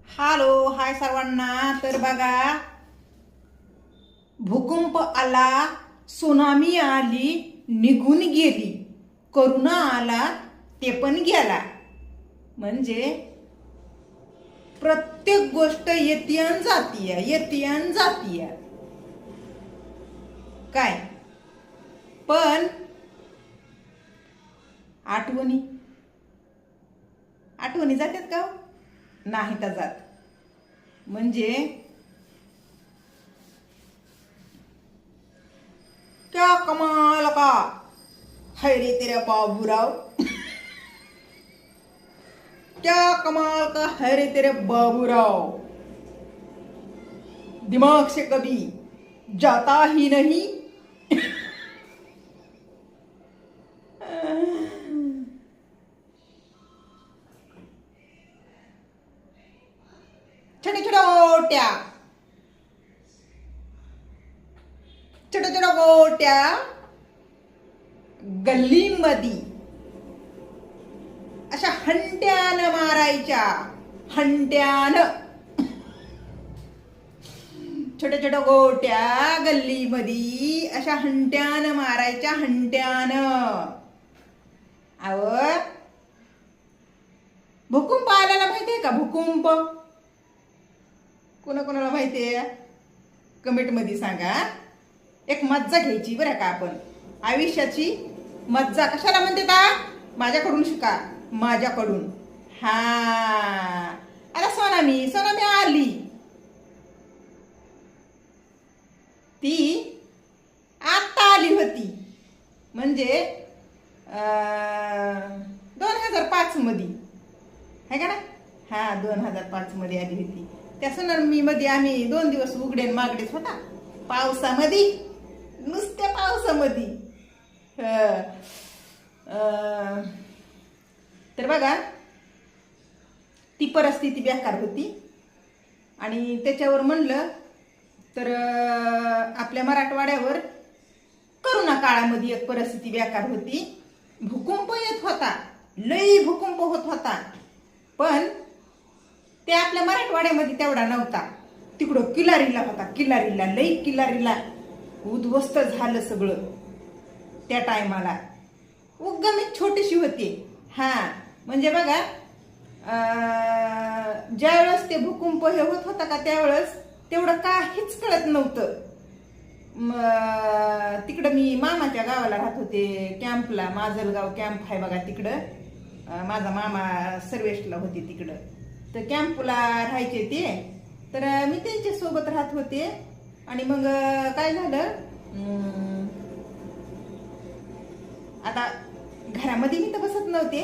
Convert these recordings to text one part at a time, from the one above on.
Hello hi सर्वांना. तर बघा, भूकंप आला, सुनामी आली, निघून गेली, करोना आला, ते पण गेला. म्हणजे प्रत्येक गोष्ट येतीयन जातीय, येतीयन जातीय. काय पण आठवणी आठवणी जातात का? नाही तर जात. म्हणजे क्या कमाल का है रे तेरा बाबूराव, क्या कमाल का है रे तेरे बाबूराव, दिमाग से कभी जाता ही नहीं. छोट्या छोट्या गोट्या, छोट्या छोट्या गोट्या गल्लीमध्ये अशा हंट्यानं मारायच्या, हंट्यानं. छोट्या छोट्या गोट्या गल्लीमध्ये अशा हंट्यानं मारायच्या, हंट्यानं. अव भूकंप आल्याला माहितीये का? भूकंप कोणाकोणाला माहितीये? कमेंट मध्ये सांगा. एक मज्जा घ्यायची बरं का आपण, आयुष्याची मज्जा. कशाला म्हणते का? माझ्याकडून शिका, माझ्याकडून. हा, अरे सोनामी आली, ती आता आली होती. म्हणजे 2005 मध्ये आहे का ना? हा, 2005 मध्ये आली होती. त्या सुनामी मध्ये आम्ही 2 दिवस उघडे मागडेच होता, पावसामध्ये, नुसत्या पावसामध्ये. तर बघा, ती परिस्थिती बेकार होती. आणि त्याच्यावर म्हणलं तर आपल्या मराठवाड्यावर करोना काळामध्ये एक परिस्थिती बेकार होती. भूकंप येत होता, लई भूकंप होत होता, पण ते आपल्या मराठवाड्यामध्ये तेवढा नव्हता. तिकडं किल्लारीला होता, किल्लारीला, लई किल्लारीला उद्ध्वस्त झालं सगळं त्या टायमाला. उगमीच छोटीशी होती. हा, म्हणजे बघा, ज्यावेळेस ते भूकंप हे होत होता का, त्यावेळेस तेवढं काहीच कळत नव्हतं. तिकडं मी मामाच्या गावाला राहत होते, कॅम्पला. माजलगाव कॅम्प आहे बघा तिकडं. माझा मामा सर्वेशला होते तिकडं. तर कॅम्पला राहायचे ते. तर मी त्यांच्या सोबत राहत होते. आणि मग काय झालं, आता घरामध्ये मी तर बसत नव्हते,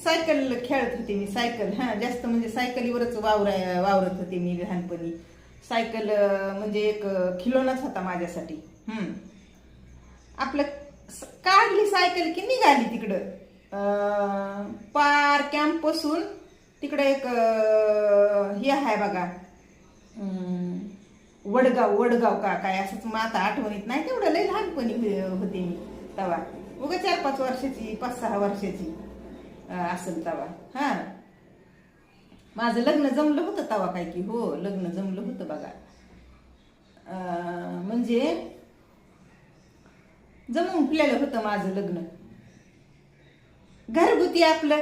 सायकल खेळत होते मी. सायकल, हा, जास्त म्हणजे सायकलीवरच वावरत होते मी लहानपणी. सायकल म्हणजे एक खिलोनाच होता माझ्यासाठी. आपलं काढली सायकल की निघाली तिकडं. पार कॅम्प पासून तिकडे एक हे आहे बघा, वडगाव का काय असंच, मग आता आठवणीत नाही. तेवढं लई लहानपणी होते मी तवा, उगा 4-5 वर्षाची, 5-6 वर्षाची असेल तवा. हा, माझं लग्न जमलं होतं तवा, काय की हो, लग्न जमलं होतं बघा. म्हणजे जमून फुलेलं होतं माझं लग्न. घरगुती आपलं,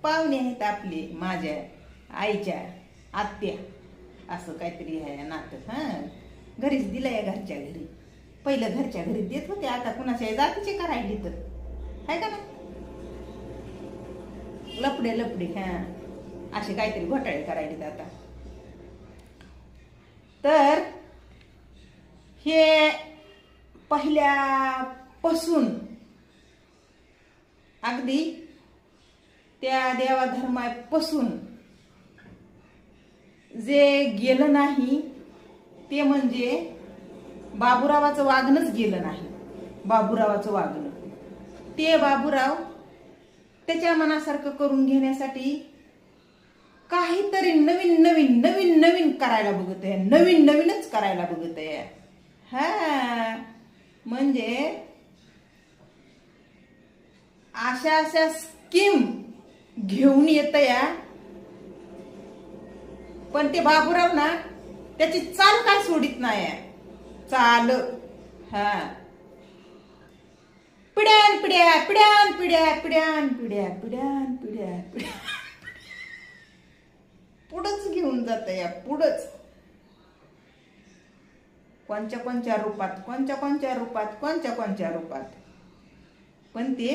पाहुणे आहेत आपले, माझ्या आईच्या आत्या, असं काहीतरी आहे नातं. हा, घरीच दिलंय, घरच्या घरी. पहिलं घरच्या घरी देत होते, आता कुणाच्या जातीचे करायला तर आहे का ना, लपडे. हा, असे काहीतरी घोटाळे करायचे आता. तर हे पहिल्यापासून अगदी त्या देवाधर्मापासून जे गेलं नाही ते म्हणजे बाबूरावाचं वागणंच गेलं नाही. बाबूरावाचं वागणं, ते बाबूराव त्याच्या मनासारखं करून घेण्यासाठी काहीतरी नवीन करायला बघत आहे, नवीनच करायला बघत आहे. हा, म्हणजे अशा स्कीम घेऊन येत या पण ते बाबूराव ना त्याची चाल काय सोडित नाही चाल. हा, पिढ्यान पिढ्या पिढ्यान पिढ्या पिढ्यान पिढ्या पिढ्यान पिढ्या पिढ्या पुढंच घेऊन जात या, पुढंच. कोणच्या कोणच्या रूपात, कोणच्या कोणच्या रूपात, कोणच्या कोणच्या रूपात. पण ते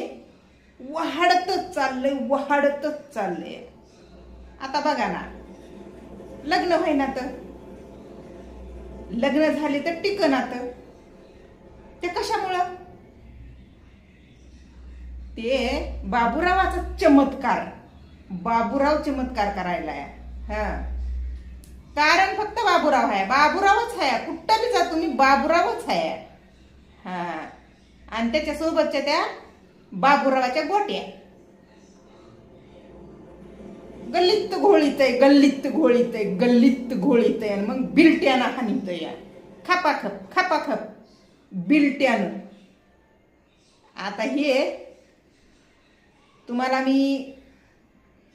वाढतच चाललंय, वाढतच चाललंय. आता बघा ना, लग्न होईना तर, लग्न झाले तर टिकनात. ते कशामुळं? ते बाबूरावाचा चमत्कार. बाबूराव चमत्कार करायला आहे. हा, कारण फक्त बाबूराव आहे, बाबूरावच आहे. कुठं बी जा तुम्ही, बाबूरावच आहे. हा, आणि त्याच्या सोबतच्या त्या बाबूरावाच्या गोट्या. गल्लीत घोळीत आहे, गल्लीत घोळीत आहे, गल्लीत घोळीत आहे. मग बिलट्यानं हानीत या, खापाखप खापाखप बिलट्यानं. आता हे तुम्हाला मी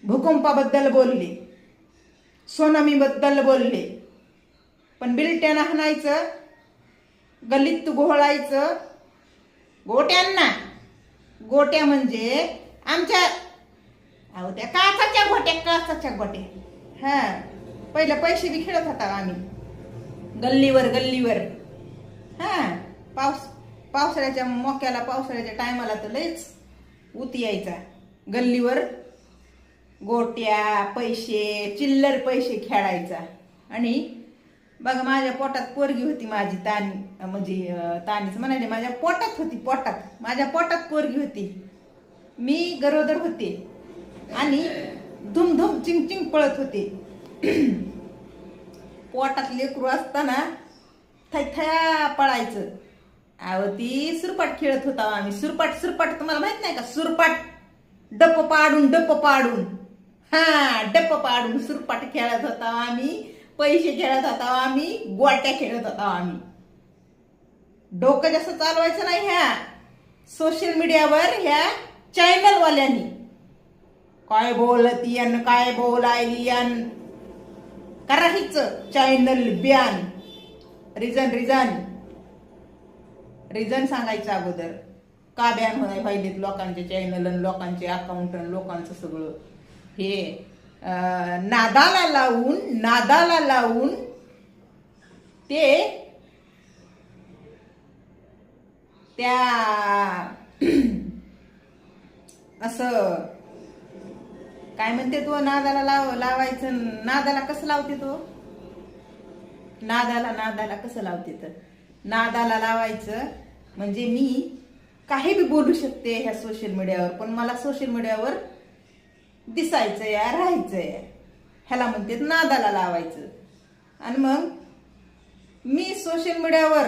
भूकंपाबद्दल बोलले, सोनामीबद्दल बोलले, पण बिलट्यानं हाणायचं, गल्लीत घोळायचं गोट्यांना. गोट्या म्हणजे आमच्या, अहो त्या काचाच्या गोट्या, काचाच्या गोट्या. हा, पहिलं पैसे बी खेळत होता आम्ही गल्लीवर गल्लीवर. हा, पावसाळ्याच्या मोक्याला, पावसाळ्याच्या टायमाला तर लयच उती यायचा. गल्लीवर गोट्या, पैसे, चिल्लर पैसे खेळायचा. आणि बघा, माझ्या पोटात पोरगी होती माझी, तानी, म्हणजे तानीच म्हणाले, माझ्या पोटात होती, पोटात, माझ्या पोटात पोरगी होती. मी गरोदर होते आणि धुमधुम चिंग पळत होते. पोटात लेकरू असताना थैथया पळायचं. अहो ती सुरपाट खेळत होता आम्ही. सुरपाट, सुरपाट तुम्हाला माहित नाही का? सुरपाट, डप्प पाडून, डप्प पाडून. हा, डप्प पाडून सुरपाट खेळत होता आम्ही, पैसे खेळत होता आम्ही, गोट्या खेळत होता आम्ही. डोकं जास्त चालवायचं नाही ह्या सोशल मीडियावर, ह्या चॅनल वाल्यांनी. काय बोलती आणि काय बोलायली करायच चॅनल बॅन. रिझन सांगायचं अगोदर, का बॅन होणार पाहिजेत लोकांचे चॅनल आणि लोकांचे अकाउंट आणि लोकांचं सगळं हे नादाला लावून ते त्या असं काय म्हणते तो, नादाला लावायचं. नादाला कसं लावते तो? नादाला कसं लावते तर, नादाला लावायचं म्हणजे मी काही बी बोलू शकते ह्या सोशल मीडियावर, पण मला सोशल मीडियावर दिसायचंय, राहायचंय. ह्याला म्हणते नादाला लावायचं. आणि मग मी सोशल मीडियावर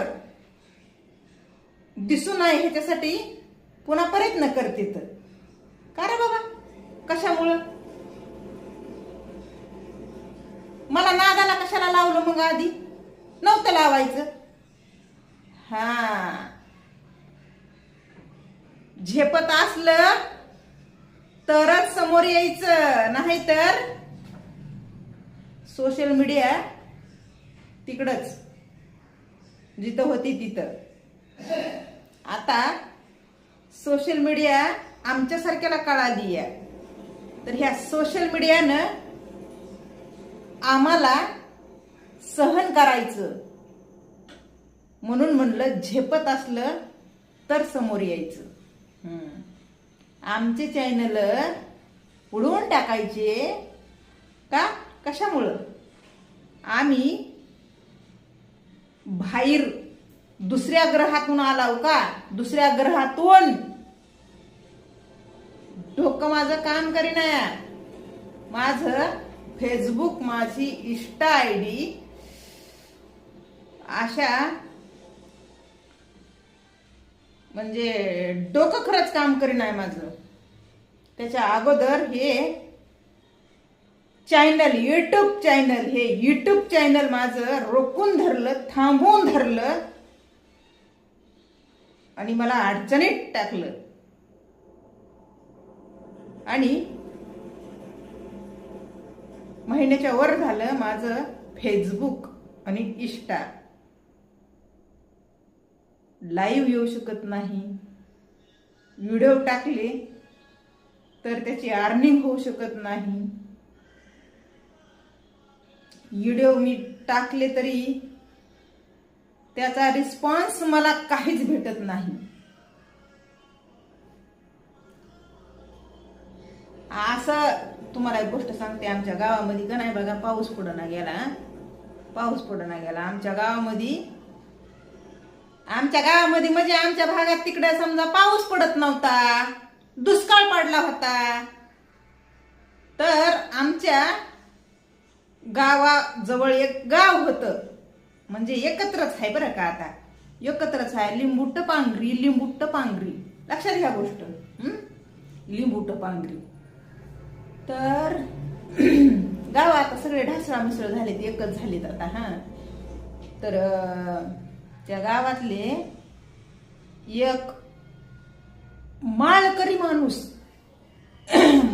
दिसू नये ह्याच्यासाठी पुन्हा प्रयत्न करते. तर का रे बाबा, कशामुळं? मला नादाला कशाला लावलं मग? आधी नव्हतं लावायचं. हा, झेपत असलं तरच समोर यायचं, नाही तर सोशल मीडिया तिकडच जिथं होती तिथं. आता सोशल मीडिया आमच्यासारख्याला कळाली आहे, तर ह्या सोशल मीडियानं आम्हाला सहन करायचं. म्हणून म्हणलं, झेपत असलं तर समोर यायचं. आमचे चॅनल उडवून टाकायचे का? कशामुळं? आम्ही बाहेर दुसऱ्या ग्रहातून आलाव का? दुसऱ्या ग्रहातून? डोकं माझं काम करीना. माझं फेसबुक, माझी इंस्टा आयडी अशा म्हणजे डोकं खरंच काम करीना माझं. त्याच्या अगोदर हे चॅनल, युट्यूब चॅनल माझं रोखून धरलं, थांबवून धरलं आणि मला अडचणीत टाकलं. आणि महिन्याच्या वर झालं माझं फेसबुक आणि इंस्टा लाईव्ह येऊ शकत नाही. व्हिडिओ टाकले तर त्याची अर्निंग होऊ शकत नाही. व्हिडिओ मी टाकले तरी त्याचा रिस्पॉन्स मला काहीच भेटत नाही. असं तुम्हाला एक गोष्ट सांगते, आमच्या गावामध्ये का नाही बघा, पाऊस पडना गेला. आमच्या गावामध्ये म्हणजे आमच्या भागात तिकडे समजा पाऊस पडत नव्हता, दुष्काळ पडला होता. तर आमच्या गावाजवळ एक गाव होतं, म्हणजे एकत्रच आहे बरं का, आता एकत्रच आहे. लिंबूट पांगरी लक्षात घ्या गोष्ट. लिंबूट पांगरी. तर गाव आता सगळे ढासळा मिसळ झालेत, एकच झालेत आता. तर त्या गावातले एक माळकरी माणूस,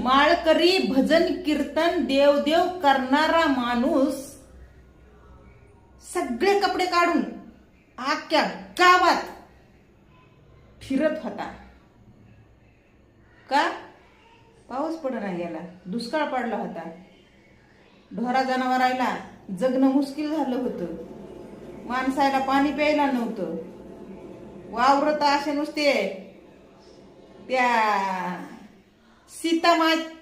माळकरी भजन कीर्तन देवदेव करणारा माणूस सगळे कपडे काढून आख्या गावात फिरत होता. का? पाऊस पडना गेला, दुष्काळ पडला होता, ढोरा जनावरायला जगणं मुश्किल झालं होतं, माणसाला पाणी प्यायला नव्हतं, वावरत असे नुसते त्या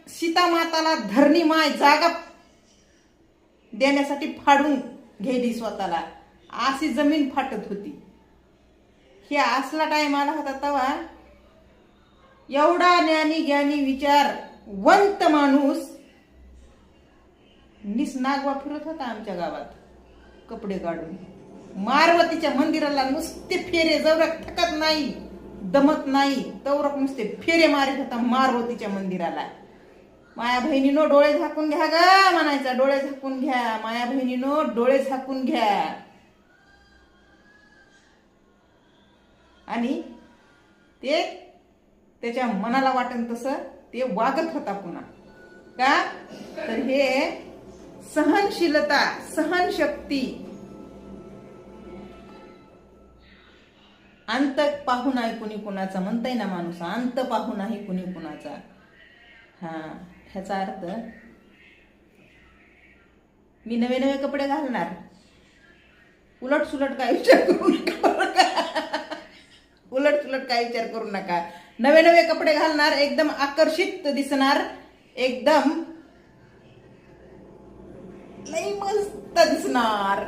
सीतामाताला धरणी माय जागा देण्यासाठी फाडून घ्यायली स्वतःला, अशी जमीन फाटत होती. हे असला टाइम आला होता तेव्हा एवढा ज्ञानी विचारवंत माणूस निसनागवा फिरत होता आमच्या गावात कपडे काढून. मारवतीच्या मंदिराला नुसते फेरे, जवळक थकत नाही, दमत नाही, तवरक नुसते फेरे मारत होता मारवतीच्या मंदिराला. माया बहिणीनो डोळे झाकून घ्या ग म्हणायचा, डोळे झाकून घ्या माया बहिणीनो, डोळे झाकून घ्या. आणि ते त्याच्या मनाला वाटन तसं ते वागत होता पुन्हा. का? तर हे सहनशीलता, सहनशक्ती, अंत पाहू नाही कुणी कुणाचा म्हणताय ना माणूस, अंत पाहू नाही कुणी कुणाचा. ह्याचा अर्थ मी नवे नवे कपडे घालणार, उलट सुलट काय विचार करू नका, उलट सुलट काय विचार करू नका. नवे नवे कपडे घालणार, एकदम आकर्षित दिसणार, एकदम लई मस्त दिसणार.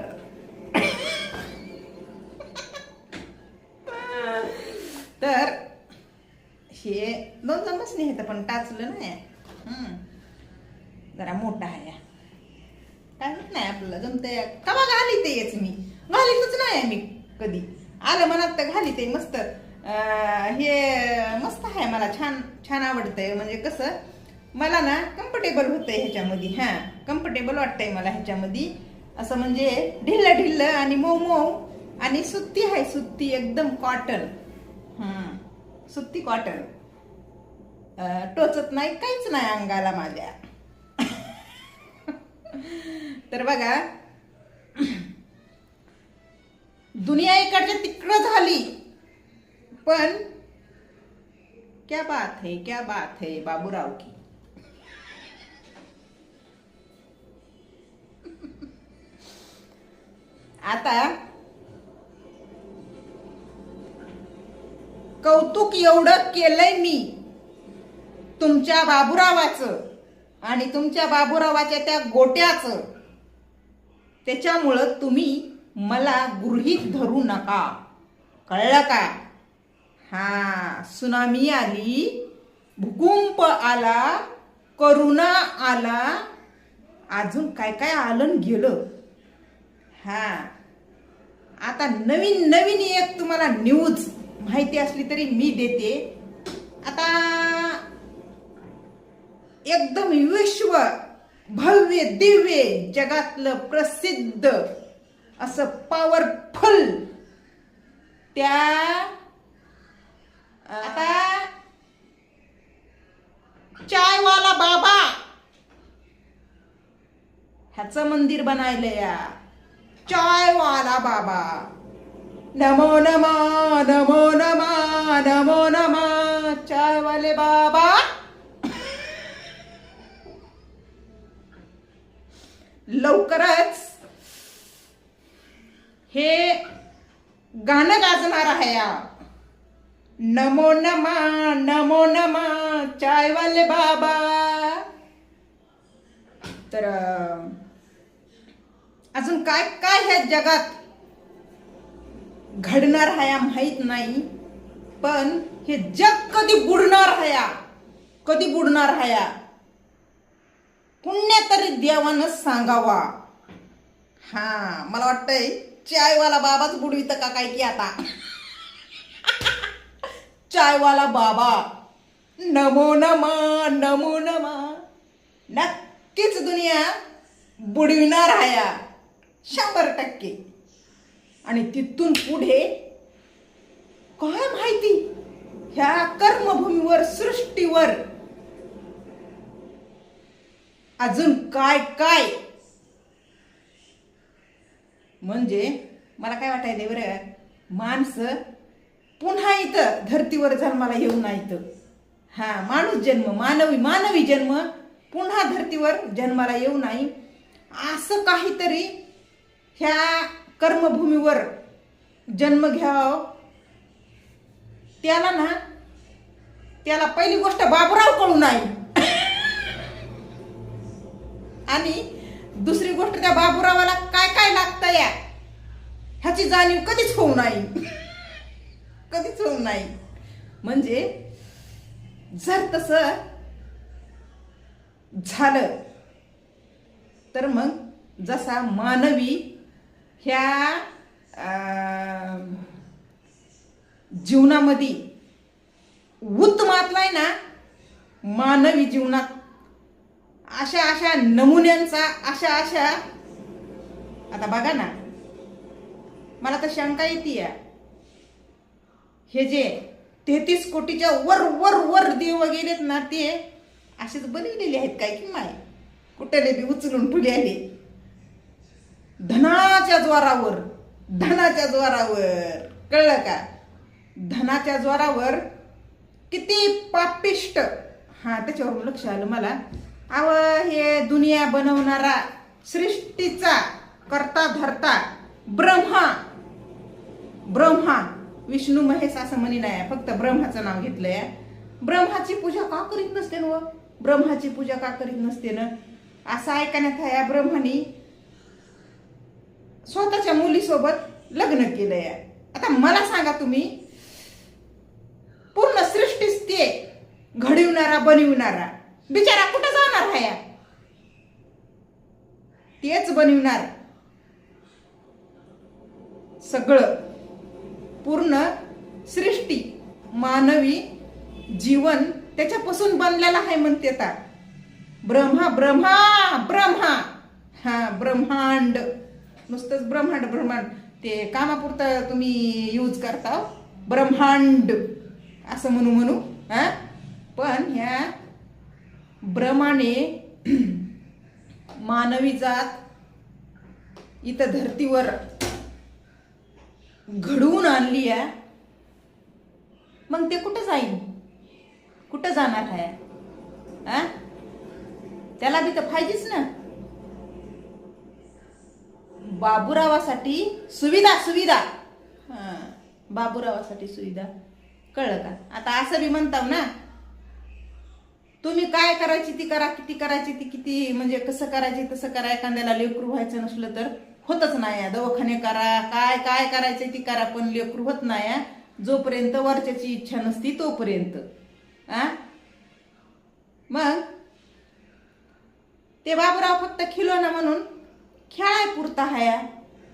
तर हे दोन चमच नाही, पण टाचलं नाही, जरा मोठा आहे, काय होत नाही आपल्याला जमते. कवा घालीते येच मी, घालीतच नाही मी कधी, आलं मनात तर घालीते. मस्त हे मस्त आहे, मला छान छान आवडतंय. म्हणजे कसं मला ना कम्फर्टेबल होतंय ह्याच्यामध्ये, कम्फर्टेबल वाटतंय मला ह्याच्यामध्ये. असं म्हणजे ढिल्ल आणि मऊ मऊ, आणि सुत्ती आहे, सुत्ती एकदम कॉटन, सुत्ती कॉटन, टोचत नाही, काहीच नाही अंगाला माझ्या. तर बघा, दुनिया इकडच्या तिकडं झाली, पण क्या बात है बाबूराव की. आता कौतुक एवढं केलंय मी तुमच्या बाबूरावाचं आणि तुमच्या बाबूरावाच्या त्या गोट्याचं, त्याच्यामुळं तुम्ही मला गृहीत धरू नका, कळलं का? सुनामी आली, भूकंप आला, करोना आला, अजून काय काय आलं गेलं. आता नवीन एक तुम्हाला न्यूज माहिती असली तरी मी देते. आता एकदम विश्व भव्य दिव्य जगातलं प्रसिद्ध असं पॉवरफुल त्या आता चायवाला बाबा ह्याचं मंदिर बनायलं या चायवाला बाबा. नमो नमा नमो नमा नमो नमा चायवाले बाबा. लवकरच हे गाणं गाजणार आहे या. नमो नमा चायवाले बाबा. तर अजून काय काय ह्या जगात घडणार आहे माहित नाही, पण हे जग कधी बुडणार आहे, कधी बुडणार आहे पुण्य तरी देवानं सांगावा. हा मला वाटतंय चायवाला बाबाच बुडवित का काय की आता. चायवाला बाबा नमो नमा. नक्कीच दुनिया बुडविणार आहे 100%. आणि तिथून पुढे काय माहिती ह्या कर्मभूमीवर सृष्टीवर अजून काय काय. म्हणजे मला काय वाटायलंय बरं, माणसं पुन्हा इथं धर्तीवर जन्माला येऊ नाही. हा माणूस जन्म मानवी जन्म पुन्हा धर्तीवर जन्माला येऊ नाही, असं काहीतरी ह्या कर्मभूमीवर जन्म घ्यावं. त्याला पहिली गोष्ट बाबूराव कळू नाही, आणि दुसरी गोष्ट त्या बाबूरावाला काय काय लागतं या ह्याची जाणीव कधीच होऊ नाही. कधीच होऊ नाही. म्हणजे जर तसं झालं तर मग जसा मानवी ह्या जीवनामध्ये उत्तमातलाय ना, मानवी जीवनात अशा नमुन्यांचा अशा आता बघा ना, मला तर शंका येते, हे जे 33 कोटीच्या वर देव गेलेत ना, ते असेच बनवलेले आहेत काय की माय, कुठले बी उचलून ठेवले आहे धनाच्या जोरावर. कळलं का? धनाच्या जोरावर किती पापिष्ट. हा त्याच्यावर लक्ष आलं मला. हे दुनिया बनवणारा सृष्टीचा करता धरता ब्रह्मा विष्णू महेश असं म्हणी नाही, फक्त ब्रह्माचं नाव घेतलंय. ब्रह्माची पूजा का करीत नसते ना, ब्रह्माची पूजा का करीत नसते ना, असं ऐकण्यात आहे. ब्रह्मानी स्वतःच्या मुलीसोबत लग्न केलंय. आता मला सांगा तुम्ही, पूर्ण सृष्टीच ते घडविणारा बनविणारा बिचारा कुठं जाणार आहे? तेच बनविणार सगळं. पूर्ण सृष्टी मानवी जीवन त्याच्यापासून बनलेला आहे म्हणते. आता ब्रह्मा हा ब्रह्मांड, नुसतंच ब्रह्मांड ते कामापुरतं तुम्ही यूज करता, ब्रह्मांड असं म्हणू हा. पण ह्या ब्रह्माने मानवी जात इथं धर्तीवर घडवून आणली आहे. मग ते कुठं जाईल, कुठं जाणार आहे? त्याला बी तर पाहिजेच ना. बाबूरावासाठी सुविधा. बाबूरावासाठी सुविधा. कळलं का? आता असं बी म्हणताव ना, तुम्ही काय करायची ती करा, किती करायची ती किती, म्हणजे कसं करायची तसं करा. एखाद्याला लेकरू व्हायचं नसलं तर होतच नाही, दवाखाने करा, काय करायचं ती करा, पण लेकरू होत नाही जोपर्यंत वरच्याची इच्छा नसती तोपर्यंत. मग ते बाबूराव फक्त खिलोना म्हणून खेळाय पुरता आहे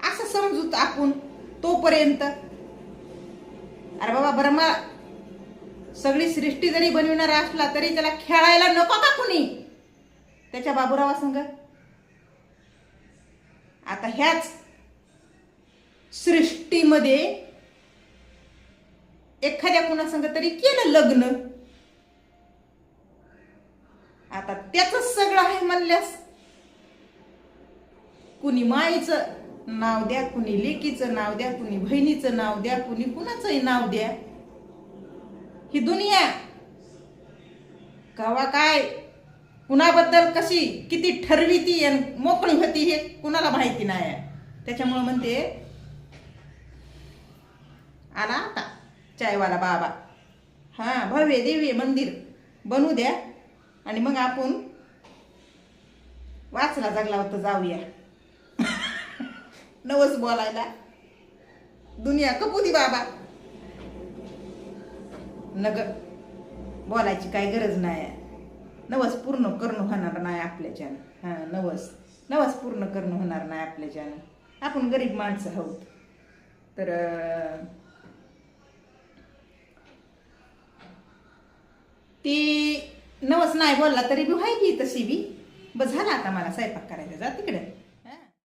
असं समजूत आपण तोपर्यंत. अरे बाबा, ब्रह्मा सगळी सृष्टी जरी बनविणारा असला तरी त्याला खेळायला नको का कुणी त्याच्या बाबूरावा संग? आता ह्याच सृष्टीमध्ये एखाद्या कुणासंग तरी केलं लग्न, आता त्याच सगळं आहे म्हणल्यास कुणी माईचं नाव द्या, कुणी लेकीचं नाव द्या, कुणी बहिणीचं नाव द्या, कुणी कुणाचंही नाव द्या. ही दुनिया कवा काय कुणाबद्दल कशी किती ठरविती आणि मोकळी होती हे कुणाला माहिती नाही. त्याच्यामुळे म्हणते आला आता चायवाला बाबा. हा, भव्य दिव्य मंदिर बनू द्या आणि मग आपण वाचला जगला होता जाऊया. नवस बोलायला दुनिया कपूदी बाबा. नग बोलायची काही गरज नाही. नवस पूर्ण करणं होणार नाही आपल्याच्यानं. हा, नवस पूर्ण करणं होणार नाही आपल्याच्यानं. आपण गरीब माणसं आहोत. तर ती नवस नाही बोलला तरी बी व्हायची तशी बी. बस झाला आता मला स्वयंपाक करायचा. जा तिकडे.